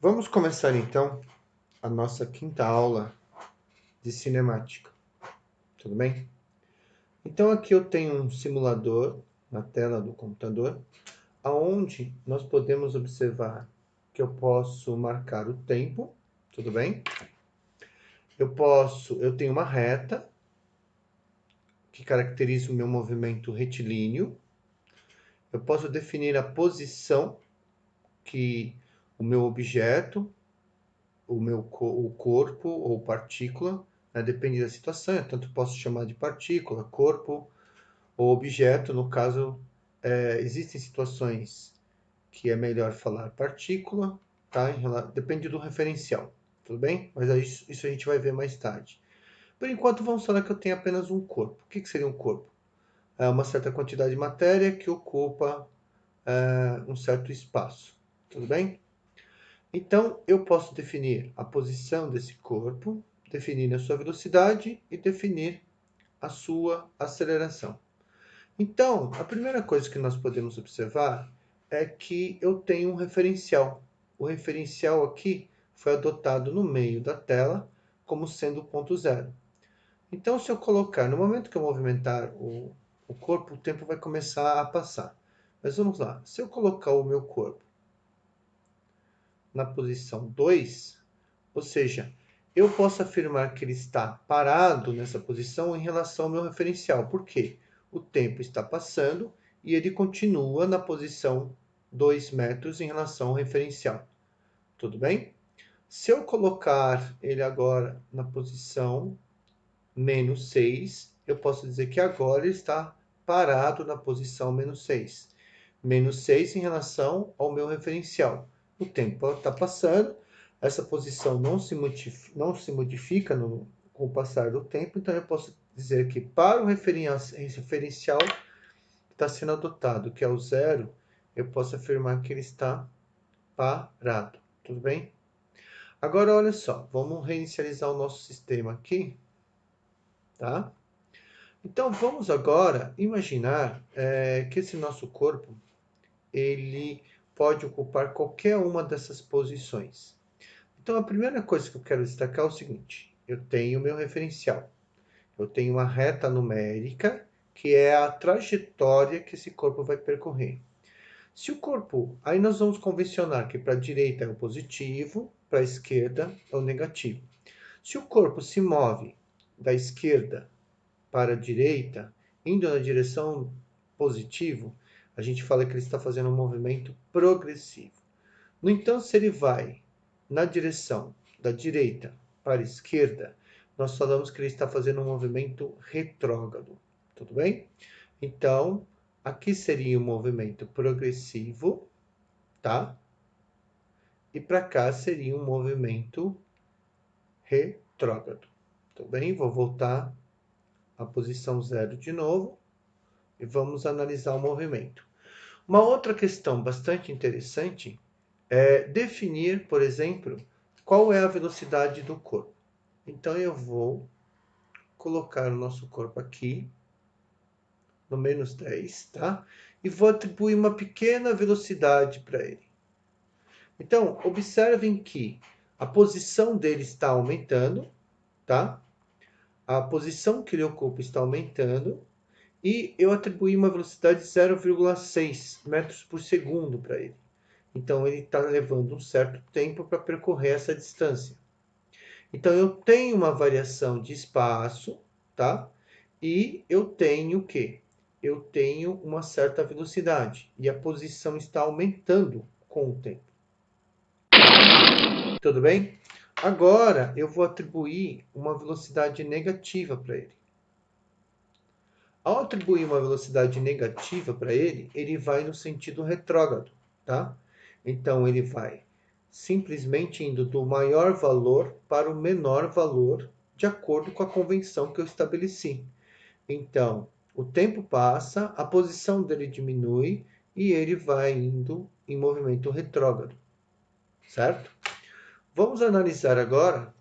Vamos começar então a nossa quinta aula de cinemática, tudo bem? Então aqui eu tenho um simulador na tela do computador, aonde nós podemos observar que eu posso marcar o tempo, tudo bem? Eu tenho uma reta que caracteriza o meu movimento retilíneo. Eu posso definir a posição que o meu objeto, o corpo ou partícula, né, depende da situação, eu tanto posso chamar de partícula, corpo ou objeto. No caso, existem situações que é melhor falar partícula, tá? Depende do referencial, tudo bem? Mas isso a gente vai ver mais tarde. Por enquanto, vamos falar que eu tenho apenas um corpo. O que seria um corpo? É uma certa quantidade de matéria que ocupa um certo espaço, tudo bem? Então, eu posso definir a posição desse corpo, definir a sua velocidade e definir a sua aceleração. Então, a primeira coisa que nós podemos observar é que eu tenho um referencial. O referencial aqui foi adotado no meio da tela como sendo o ponto zero. Então, se eu colocar, no momento que eu movimentar o corpo, o tempo vai começar a passar. Mas vamos lá, se eu colocar o meu corpo na posição 2, ou seja, eu posso afirmar que ele está parado nessa posição em relação ao meu referencial. Por quê? O tempo está passando e ele continua na posição 2 metros em relação ao referencial. Tudo bem? Se eu colocar ele agora na posição menos 6, eu posso dizer que agora ele está parado na posição menos 6. Menos 6 em relação ao meu referencial. O tempo está passando, essa posição não se modifica com o passar do tempo, então eu posso dizer que para o referencial que está sendo adotado, que é o zero, eu posso afirmar que ele está parado. Tudo bem? Agora, olha só, vamos reinicializar o nosso sistema aqui, tá? Então, vamos agora imaginar que esse nosso corpo ele pode ocupar qualquer uma dessas posições. Então, a primeira coisa que eu quero destacar é o seguinte: eu tenho o meu referencial, eu tenho uma reta numérica, que é a trajetória que esse corpo vai percorrer. Se o corpo, aí nós vamos convencionar que para a direita é o positivo, para a esquerda é o negativo. Se o corpo se move da esquerda para a direita, indo na direção positivo, a gente fala que ele está fazendo um movimento progressivo. No entanto, se ele vai na direção da direita para a esquerda, nós falamos que ele está fazendo um movimento retrógrado. Tudo bem? Então, aqui seria um movimento progressivo, tá? E para cá seria um movimento retrógrado. Tudo bem? Vou voltar à posição zero de novo e vamos analisar o movimento. Uma outra questão bastante interessante é definir, por exemplo, qual é a velocidade do corpo. Então eu vou colocar o nosso corpo aqui no menos 10, tá? E vou atribuir uma pequena velocidade para ele. Então, observem que a posição dele está aumentando, tá? A posição que ele ocupa está aumentando e eu atribuí uma velocidade de 0,6 metros por segundo para ele. Então, ele está levando um certo tempo para percorrer essa distância. Então, eu tenho uma variação de espaço, tá? E eu tenho o quê? Eu tenho uma certa velocidade e a posição está aumentando com o tempo. Tudo bem? Agora, eu vou atribuir uma velocidade negativa para ele. Ao atribuir uma velocidade negativa para ele, ele vai no sentido retrógrado, tá? Então, ele vai simplesmente indo do maior valor para o menor valor, de acordo com a convenção que eu estabeleci. Então, o tempo passa, a posição dele diminui e ele vai indo em movimento retrógrado, certo? Vamos analisar agora.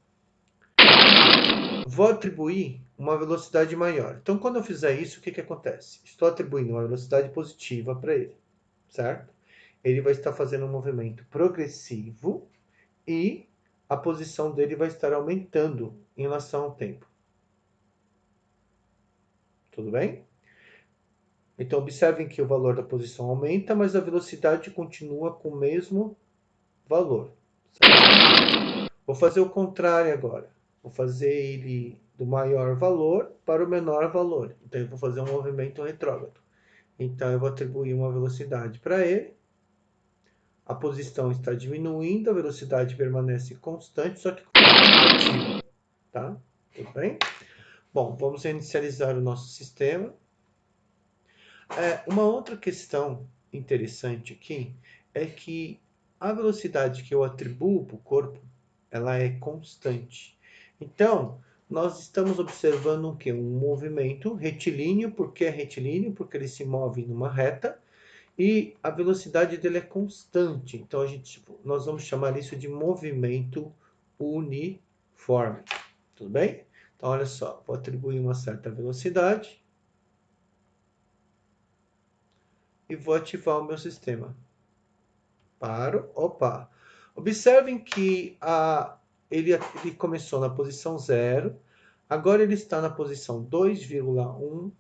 Vou atribuir uma velocidade maior. Então, quando eu fizer isso, o que acontece? Estou atribuindo uma velocidade positiva para ele, certo? Ele vai estar fazendo um movimento progressivo e a posição dele vai estar aumentando em relação ao tempo. Tudo bem? Então, observem que o valor da posição aumenta, mas a velocidade continua com o mesmo valor. Certo? Vou fazer o contrário agora. Vou fazer ele do maior valor para o menor valor. Então, eu vou fazer um movimento retrógrado. Então, eu vou atribuir uma velocidade para ele. A posição está diminuindo, a velocidade permanece constante, só que negativa. Tá? Tudo bem? Bom, vamos inicializar o nosso sistema. Uma outra questão interessante aqui é que a velocidade que eu atribuo para o corpo, ela é constante. Então, nós estamos observando o quê? Um movimento retilíneo. Por que é retilíneo? Porque ele se move numa reta e a velocidade dele é constante. Então, nós vamos chamar isso de movimento uniforme. Tudo bem? Então, olha só, vou atribuir uma certa velocidade e vou ativar o meu sistema. Paro, opa. Observem que ele começou na posição 0, agora ele está na posição 2,1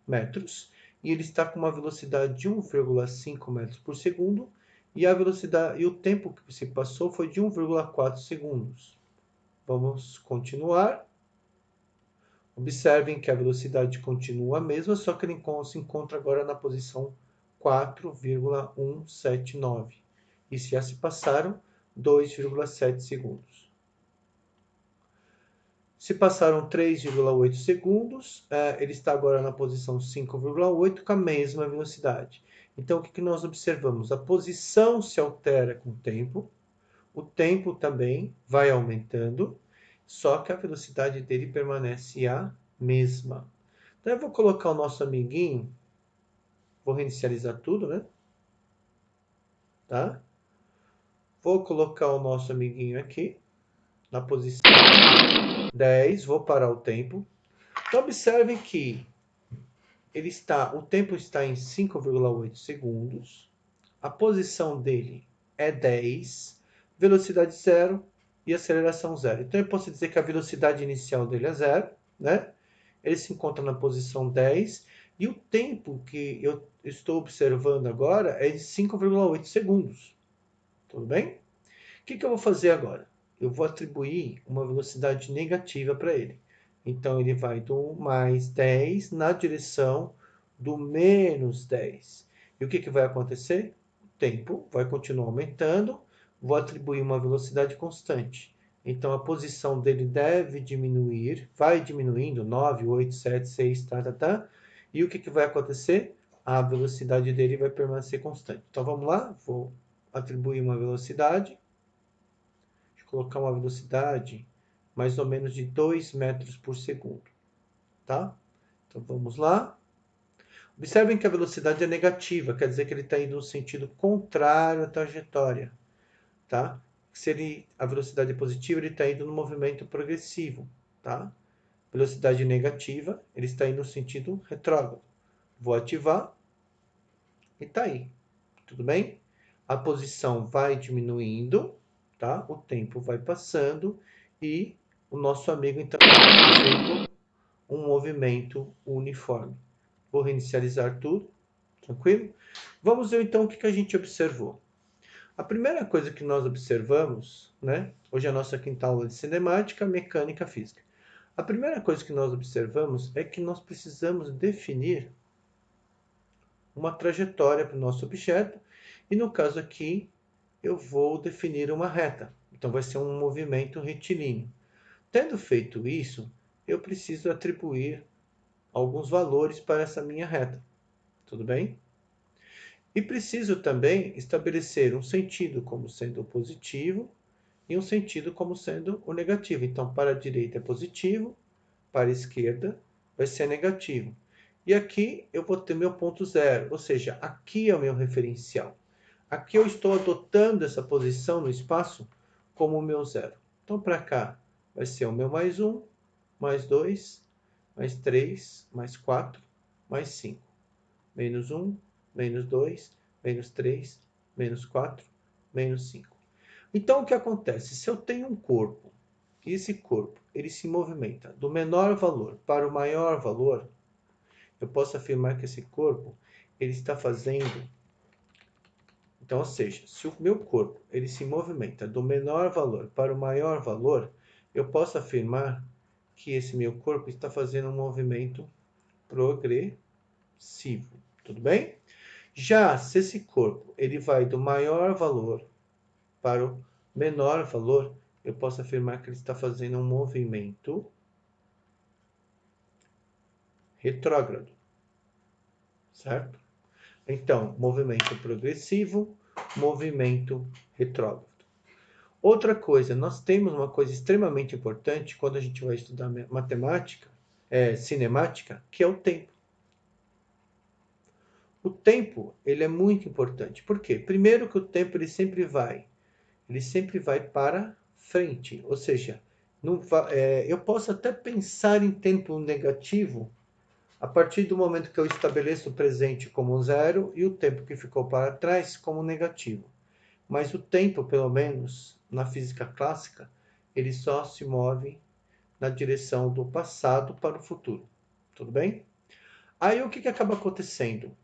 metros, e ele está com uma velocidade de 1,5 metros por segundo, e a velocidade e o tempo que se passou foi de 1,4 segundos. Vamos continuar. Observem que a velocidade continua a mesma, só que ele se encontra agora na posição 4,179. E já se passaram 2,7 segundos. Se passaram 3,8 segundos, ele está agora na posição 5,8 com a mesma velocidade. Então, o que nós observamos? A posição se altera com o tempo também vai aumentando, só que a velocidade dele permanece a mesma. Então, eu vou colocar o nosso amiguinho, vou reinicializar tudo, né? Tá? Vou colocar o nosso amiguinho aqui, na posição 10, vou parar o tempo. Então, observem que o tempo está em 5,8 segundos, a posição dele é 10, velocidade 0 e aceleração 0. Então, eu posso dizer que a velocidade inicial dele é 0, né? Ele se encontra na posição 10, e o tempo que eu estou observando agora é de 5,8 segundos. Tudo bem? O que eu vou fazer agora? Eu vou atribuir uma velocidade negativa para ele. Então, ele vai do mais 10 na direção do menos 10. E o que vai acontecer? O tempo vai continuar aumentando, vou atribuir uma velocidade constante. Então, a posição dele deve diminuir, vai diminuindo, 9, 8, 7, 6, tá. E o que vai acontecer? A velocidade dele vai permanecer constante. Então, vamos lá? Vou atribuir uma velocidade. Colocar uma velocidade mais ou menos de 2 metros por segundo, tá? Então, vamos lá. Observem que a velocidade é negativa, quer dizer que ele está indo no sentido contrário à trajetória, tá? Se a velocidade é positiva, ele está indo no movimento progressivo, tá? Velocidade negativa, ele está indo no sentido retrógrado. Vou ativar e está aí, tudo bem? A posição vai diminuindo, tá? O tempo vai passando e o nosso amigo então está fazendo um movimento uniforme. Vou reinicializar tudo, tranquilo? Vamos ver então o que a gente observou. A primeira coisa que nós observamos, né? Hoje é a nossa quinta aula de cinemática, mecânica física. A primeira coisa que nós observamos é que nós precisamos definir uma trajetória para o nosso objeto, e no caso aqui eu vou definir uma reta. Então vai ser um movimento retilíneo. Tendo feito isso, eu preciso atribuir alguns valores para essa minha reta. Tudo bem? E preciso também estabelecer um sentido como sendo o positivo e um sentido como sendo o negativo. Então, para a direita é positivo, para a esquerda vai ser negativo. E aqui eu vou ter meu ponto zero, ou seja, aqui é o meu referencial. Aqui eu estou adotando essa posição no espaço como o meu zero. Então, para cá vai ser o meu mais 1, mais 2, mais 3, mais 4, mais 5. Menos 1, menos 2, menos 3, menos 4, menos 5. Então, o que acontece? Se eu tenho um corpo, e esse corpo ele se movimenta do menor valor para o maior valor, eu posso afirmar que esse corpo ele está fazendo. Então, ou seja, se o meu corpo ele se movimenta do menor valor para o maior valor, eu posso afirmar que esse meu corpo está fazendo um movimento progressivo. Tudo bem? Já se esse corpo ele vai do maior valor para o menor valor, eu posso afirmar que ele está fazendo um movimento retrógrado, certo? Então, movimento progressivo, movimento retrógrado. Outra coisa, nós temos uma coisa extremamente importante quando a gente vai estudar matemática, cinemática, que é o tempo. O tempo, ele é muito importante. Por quê? Primeiro que o tempo ele sempre vai para frente. Ou seja, eu posso até pensar em tempo negativo a partir do momento que eu estabeleço o presente como zero e o tempo que ficou para trás como negativo. Mas o tempo, pelo menos na física clássica, ele só se move na direção do passado para o futuro. Tudo bem? Aí o que acaba acontecendo?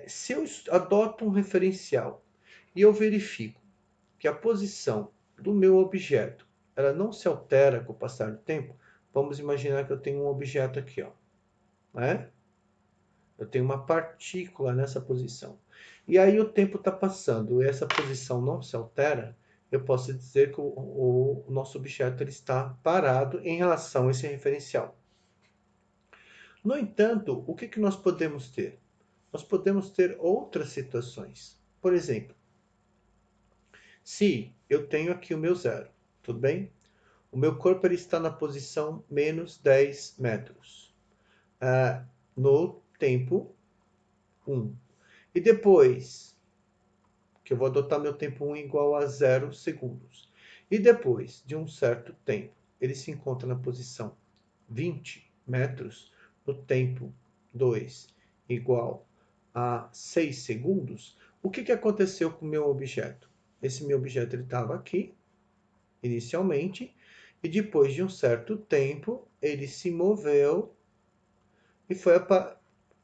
Se eu adoto um referencial e eu verifico que a posição do meu objeto ela não se altera com o passar do tempo, vamos imaginar que eu tenho um objeto aqui, ó, né? Eu tenho uma partícula nessa posição. E aí o tempo está passando e essa posição não se altera, eu posso dizer que o nosso objeto ele está parado em relação a esse referencial. No entanto, o que nós podemos ter? Nós podemos ter outras situações. Por exemplo, se eu tenho aqui o meu zero, tudo bem? O meu corpo ele está na posição menos 10 metros. No tempo 1. E depois, que eu vou adotar meu tempo 1 igual a 0 segundos. E depois de um certo tempo, ele se encontra na posição 20 metros, no tempo 2 igual a 6 segundos, o que aconteceu com o meu objeto? Esse meu objeto estava aqui, inicialmente, e depois de um certo tempo, ele se moveu e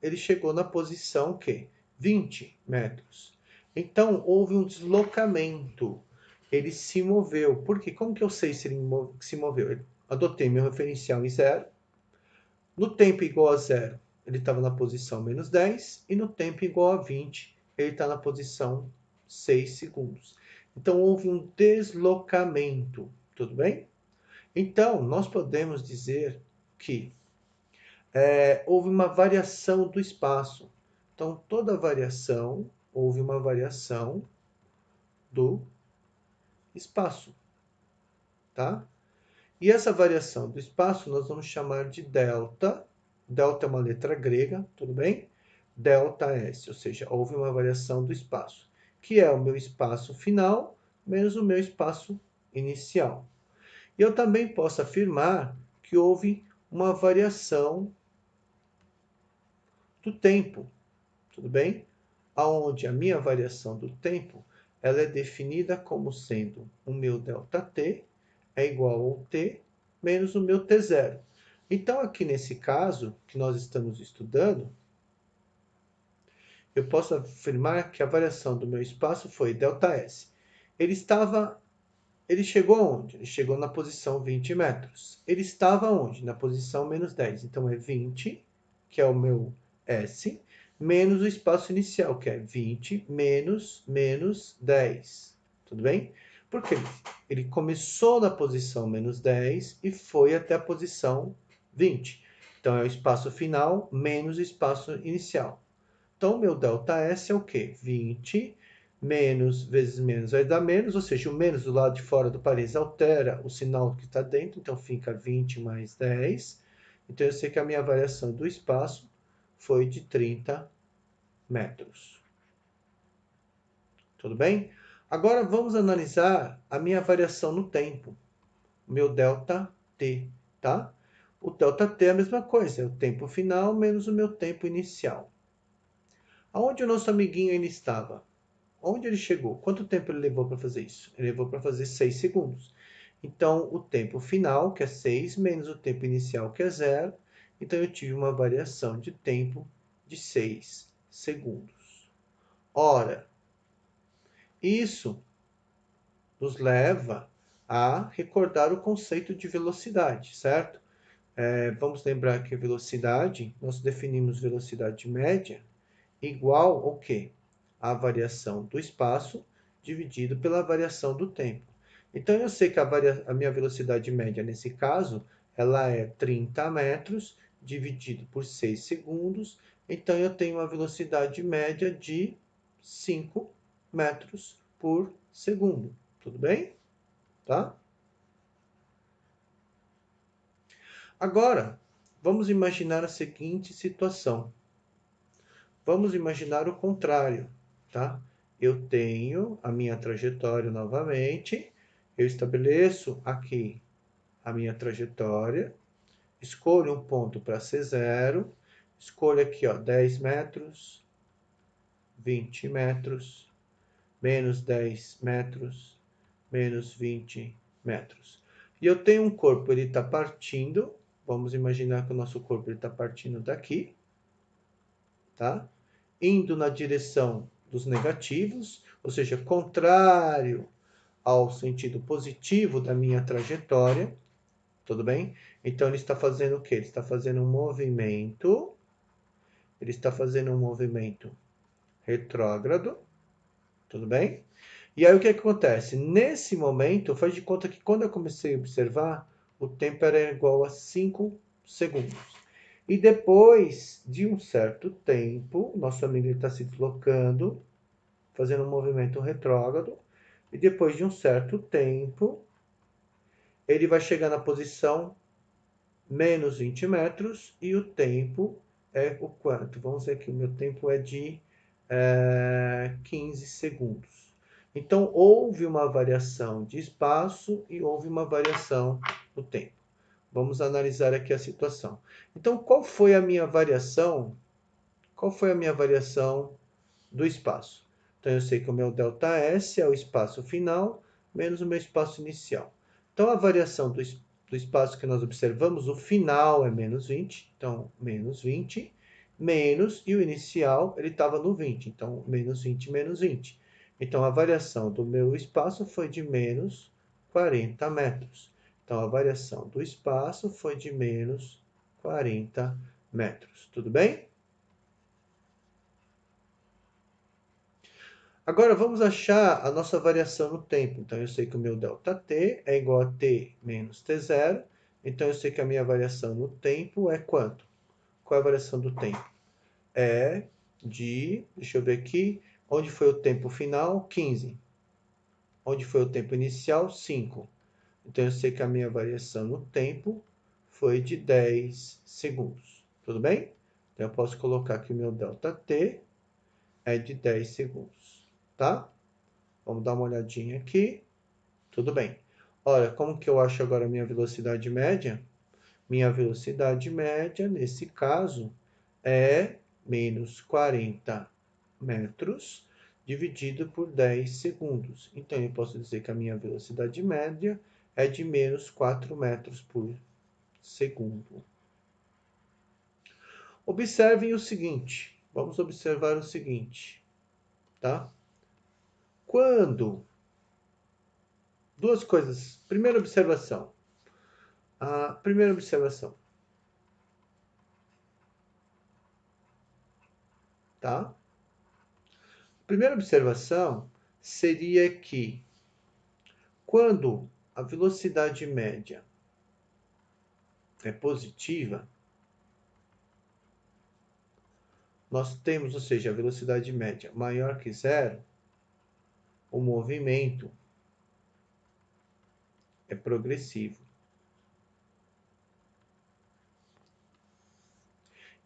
ele chegou na posição que 20 metros. Então, houve um deslocamento. Ele se moveu. Por quê? Como que eu sei se ele se moveu? Eu adotei meu referencial em zero. No tempo igual a zero, ele estava na posição menos 10. E no tempo igual a 20, ele está na posição 6 segundos. Então, houve um deslocamento. Tudo bem? Então, nós podemos dizer que houve uma variação do espaço. Então, toda variação, houve uma variação do espaço, tá? E essa variação do espaço nós vamos chamar de delta. Delta é uma letra grega, tudo bem? Delta S, ou seja, houve uma variação do espaço, que é o meu espaço final menos o meu espaço inicial. E eu também posso afirmar que houve uma variação do tempo, tudo bem? Aonde a minha variação do tempo ela é definida como sendo o meu ΔT é igual ao t menos o meu t0. Então, aqui nesse caso que nós estamos estudando, eu posso afirmar que a variação do meu espaço foi ΔS. Ele chegou aonde? Ele chegou na posição 20 metros. Ele estava onde? Na posição menos 10. Então, é 20, que é o meu S, menos o espaço inicial, que é 20 menos 10. Tudo bem? Porque ele começou na posição menos 10 e foi até a posição 20. Então, é o espaço final menos o espaço inicial. Então, o meu ΔS é o quê? 20 menos vezes menos vai dar menos, ou seja, o menos do lado de fora do parênteses altera o sinal que está dentro, então fica 20 mais 10. Então, eu sei que a minha variação do espaço foi de 30 metros. Tudo bem? Agora, vamos analisar a minha variação no tempo, o meu ΔT, tá? O ΔT é a mesma coisa, é o tempo final menos o meu tempo inicial. Aonde o nosso amiguinho ele estava? Onde ele chegou? Quanto tempo ele levou para fazer isso? Ele levou para fazer 6 segundos. Então, o tempo final, que é 6, menos o tempo inicial, que é 0. Então, eu tive uma variação de tempo de 6 segundos. Ora, isso nos leva a recordar o conceito de velocidade, certo? Vamos lembrar que velocidade, nós definimos velocidade média igual ao quê? A variação do espaço dividido pela variação do tempo. Então, eu sei que a minha velocidade média, nesse caso, ela é 30 metros dividido por 6 segundos. Então, eu tenho uma velocidade média de 5 metros por segundo. Tudo bem? Tá? Agora, vamos imaginar a seguinte situação. Vamos imaginar o contrário, tá? Eu tenho a minha trajetória novamente, eu estabeleço aqui a minha trajetória, escolho um ponto para ser zero, escolho aqui, ó, 10 metros, 20 metros, menos 10 metros, menos 20 metros. E eu tenho um corpo, ele está partindo, vamos imaginar que o nosso corpo está partindo daqui, tá? Indo na direção dos negativos, ou seja, contrário ao sentido positivo da minha trajetória, tudo bem? Então ele está fazendo o quê? Ele está fazendo um movimento retrógrado, tudo bem? E aí o que acontece? Nesse momento, faz de conta que quando eu comecei a observar, o tempo era igual a 5 segundos. E depois de um certo tempo, nosso amigo está se deslocando, fazendo um movimento retrógrado, e depois de um certo tempo, ele vai chegar na posição menos 20 metros, e o tempo é o quanto? Vamos dizer que o meu tempo é de 15 segundos. Então, houve uma variação de espaço e houve uma variação do tempo. Vamos analisar aqui a situação. Então, qual foi a minha variação? Qual foi a minha variação do espaço? Então, eu sei que o meu ΔS é o espaço final menos o meu espaço inicial. Então, a variação do espaço que nós observamos, o final é menos 20, então, menos 20, menos, e o inicial, ele estava no 20, então, menos 20, menos 20. Então, a variação do meu espaço foi de menos 40 metros. Então, a variação do espaço foi de menos 40 metros. Tudo bem? Agora, vamos achar a nossa variação no tempo. Então, eu sei que o meu ΔT é igual a T menos T0. Então, eu sei que a minha variação no tempo é quanto? Qual é a variação do tempo? É de, deixa eu ver aqui, onde foi o tempo final? 15. Onde foi o tempo inicial? 5. Então, eu sei que a minha variação no tempo foi de 10 segundos. Tudo bem? Então, eu posso colocar que o meu ΔT é de 10 segundos, tá? Vamos dar uma olhadinha aqui. Tudo bem. Olha, como que eu acho agora a minha velocidade média? Minha velocidade média, nesse caso, é menos 40 metros dividido por 10 segundos. Então, eu posso dizer que a minha velocidade média é de menos 4 metros por segundo. Observem o seguinte. Vamos observar o seguinte, tá? Quando... Duas coisas. Primeira observação. A primeira observação, tá? A primeira observação seria que quando a velocidade média é positiva, nós temos, ou seja, a velocidade média maior que zero, o movimento é progressivo.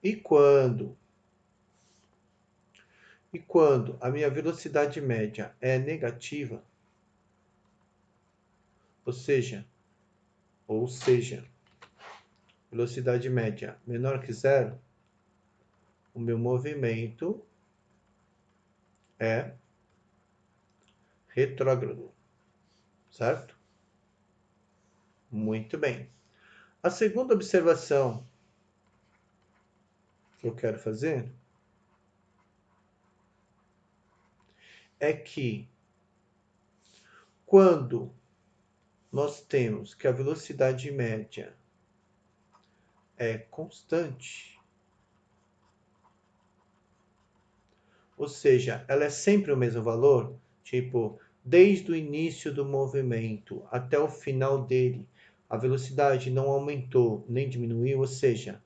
E quando a minha velocidade média é negativa, ou seja, velocidade média menor que zero, o meu movimento é retrógrado, certo? Muito bem. A segunda observação que eu quero fazer é que quando nós temos que a velocidade média é constante, ou seja, ela é sempre o mesmo valor, tipo, desde o início do movimento até o final dele, a velocidade não aumentou nem diminuiu, ou seja,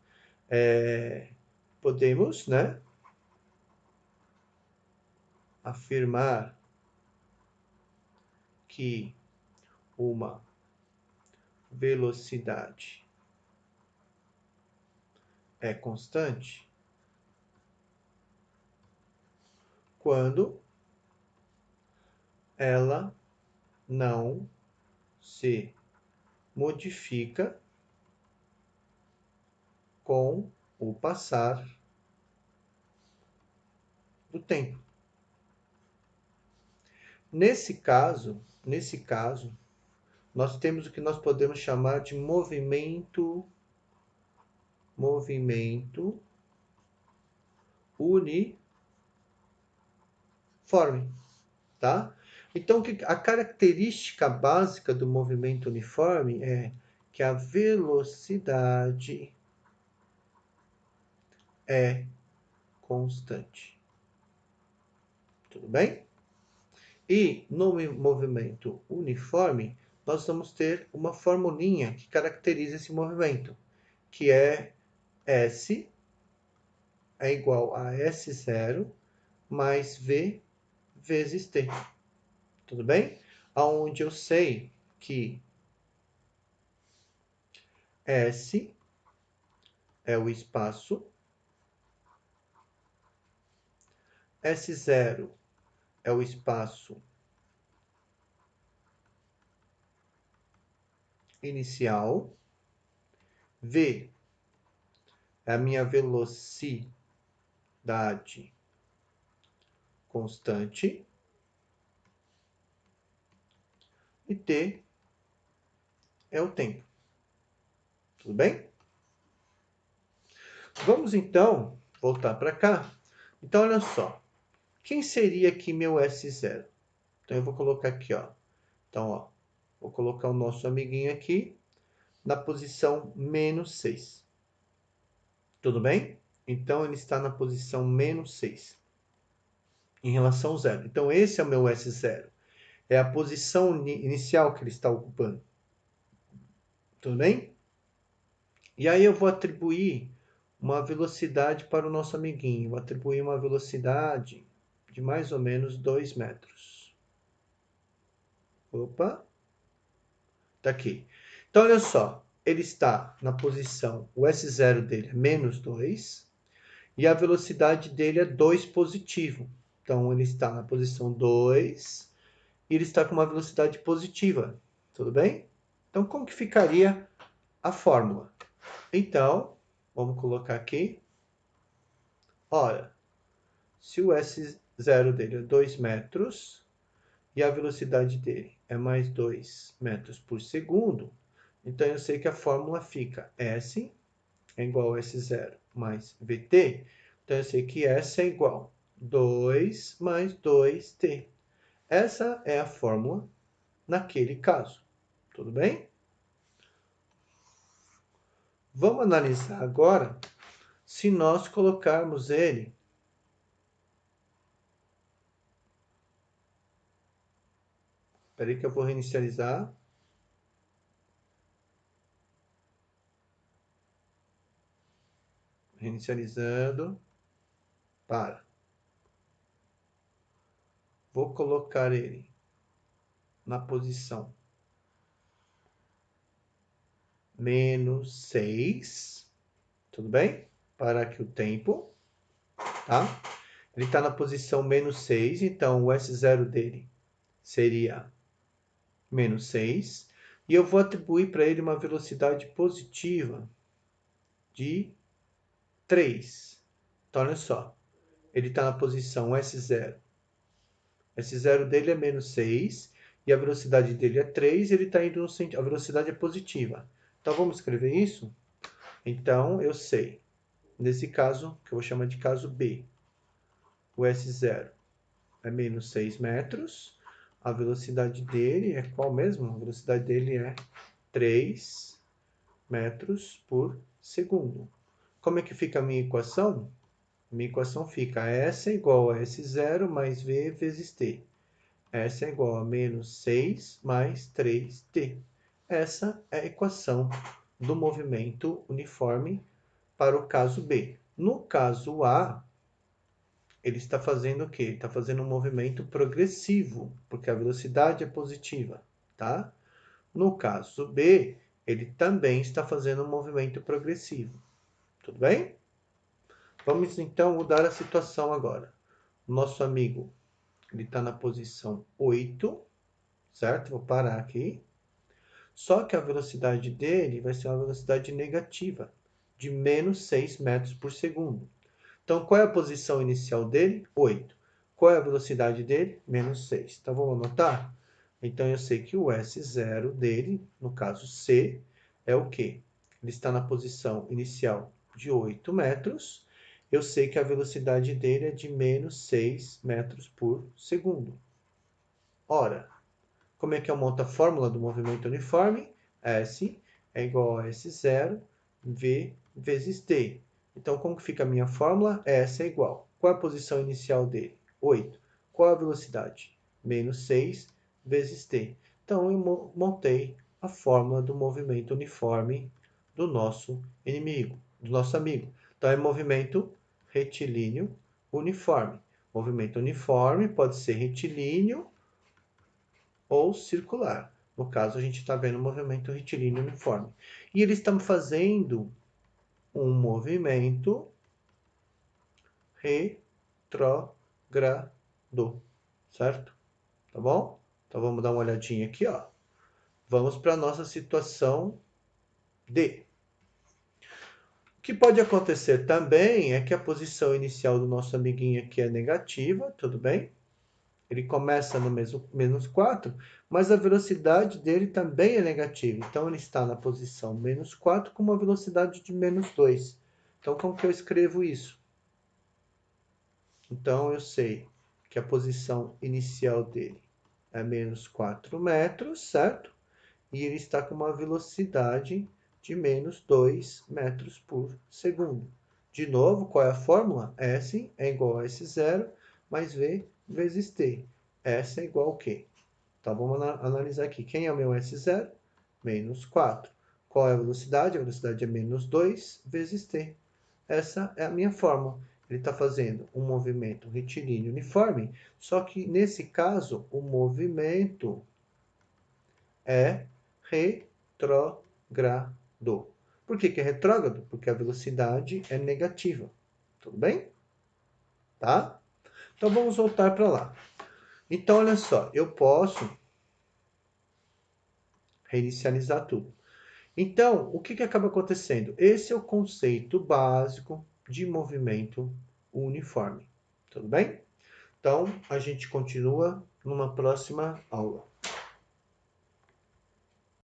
podemos, né, afirmar que uma velocidade é constante quando ela não se modifica com o passar do tempo. Nesse caso, nós temos o que nós podemos chamar de movimento uniforme, tá? Então, a característica básica do movimento uniforme é que a velocidade é constante. Tudo bem? E no movimento uniforme, nós vamos ter uma formulinha que caracteriza esse movimento, que é S é igual a S0 mais V vezes T. Tudo bem? Aonde eu sei que S é o espaço, S0 é o espaço inicial, V é a minha velocidade constante e T é o tempo. Tudo bem? Vamos então voltar para cá. Então, olha só. Quem seria aqui meu S0? Então, eu vou colocar aqui, ó. Então, ó, vou colocar o nosso amiguinho aqui na posição menos 6. Tudo bem? Então, ele está na posição menos 6 em relação ao zero. Então, esse é o meu S0. É a posição inicial que ele está ocupando. Tudo bem? E aí eu vou atribuir uma velocidade para o nosso amiguinho. Vou atribuir uma velocidade de mais ou menos 2 metros. Opa! Tá aqui. Então, olha só. Ele está na posição, o S0 dele é menos 2 e a velocidade dele é 2 positivo. Então, ele está na posição 2 e ele está com uma velocidade positiva. Tudo bem? Então, como que ficaria a fórmula? Então, vamos colocar aqui. Olha, se o S0 dele é 2 metros e a velocidade dele é mais 2 metros por segundo, então eu sei que a fórmula fica S é igual a S0 mais VT. Então eu sei que S é igual a 2 mais 2T. Essa é a fórmula naquele caso. Tudo bem? Vamos analisar agora se nós colocarmos ele Espera aí que eu vou reinicializar. Reinicializando. Para. Vou colocar ele na posição menos 6. Tudo bem? Parar aqui o tempo. Tá? Ele está na posição menos 6, então o S0 dele seria menos 6. E eu vou atribuir para ele uma velocidade positiva de 3. Então, olha só. Ele está na posição S0 S0 dele é menos 6 e a velocidade dele é 3 e ele está indo no sentido, a velocidade é positiva. Então, vamos escrever isso? Então, eu sei, nesse caso, que eu vou chamar de caso B, o S0 é menos 6 metros, a velocidade dele é qual mesmo? A velocidade dele é 3 metros por segundo. Como é que fica a minha equação? Minha equação fica S é igual a S0 mais V vezes T. S é igual a menos 6 mais 3T. Essa é a equação do movimento uniforme para o caso B. No caso A, ele está fazendo o quê? Ele está fazendo um movimento progressivo, porque a velocidade é positiva, tá? No caso B, ele também está fazendo um movimento progressivo. Tudo bem? Vamos então mudar a situação agora. Nosso amigo, ele está na posição 8, certo? Vou parar aqui. Só que a velocidade dele vai ser uma velocidade negativa, de menos 6 metros por segundo. Então, qual é a posição inicial dele? 8. Qual é a velocidade dele? Menos 6. Então, vamos anotar? Então, eu sei que o S0 dele, no caso C, é o quê? Ele está na posição inicial de 8 metros. Eu sei que a velocidade dele é de menos 6 metros por segundo. Ora, como é que eu monto a fórmula do movimento uniforme? S é igual a S0, V vezes T. Então, como que fica a minha fórmula? S é igual. Qual é a posição inicial dele? 8. Qual a velocidade? Menos 6 vezes T. Então, eu montei a fórmula do movimento uniforme do nosso inimigo, do nosso amigo. Então, é movimento retilíneo uniforme. Movimento uniforme pode ser retilíneo ou circular. No caso, a gente está vendo um movimento retilíneo uniforme. E eles estão fazendo um movimento retrógrado, certo? Tá bom? Então, vamos dar uma olhadinha aqui, ó. Vamos para a nossa situação D. O que pode acontecer também é que a posição inicial do nosso amiguinho aqui é negativa, tudo bem? Ele começa no menos 4, mas a velocidade dele também é negativa. Então, ele está na posição menos 4 com uma velocidade de menos 2. Então, como que eu escrevo isso? Então, eu sei que a posição inicial dele é menos 4 metros, certo? E ele está com uma velocidade de menos 2 metros por segundo. De novo, qual é a fórmula? S é igual a S0 mais V vezes T. S é igual a quê? Então, vamos analisar aqui. Quem é o meu S0? Menos 4. Qual é a velocidade? A velocidade é menos 2 vezes T. Essa é a minha fórmula. Ele está fazendo um movimento retilíneo uniforme, só que nesse caso, o movimento é retrógrado. Por que é retrógrado? Porque a velocidade é negativa. Tudo bem? Tá? Então, vamos voltar para lá. Então, olha só, eu posso reinicializar tudo. Então, o que acaba acontecendo? Esse é o conceito básico de movimento uniforme. Tudo bem? Então, a gente continua numa próxima aula.